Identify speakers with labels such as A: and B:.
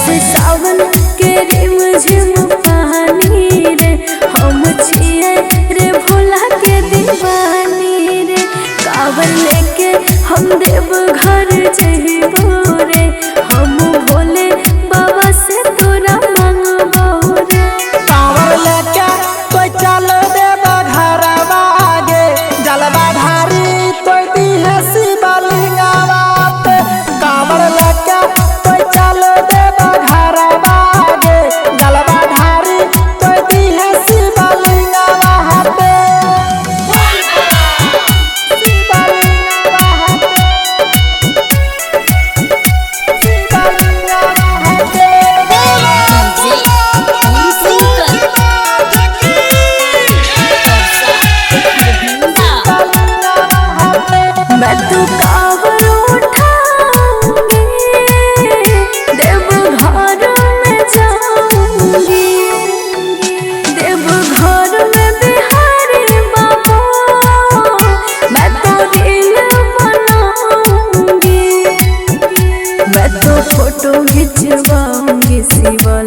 A: सावन के रिमझिम पानी रे, हम छिए रे भोला के दीवानी रे। कांवर लेके हम देव घर जइबो रे, हम भोले बाबा से तोरा मांगबो रे।
B: कांवर लेके कोई चल देव घरवा गे, जलवा ढारी तो दीहे शिवलिंगवा पे। कांवर लेके कोई चल देव घरवा गे, जलवा ढारी तो दीहे शिवलिंगवा पे।
A: मैं तो कांवर उठाऊंगी, देव घर में जाऊंगी, देव घर में बिहारी बाबा मैं तो रील बनाऊंगी। मैं तो फोटो खिंचवाऊंगी शिवा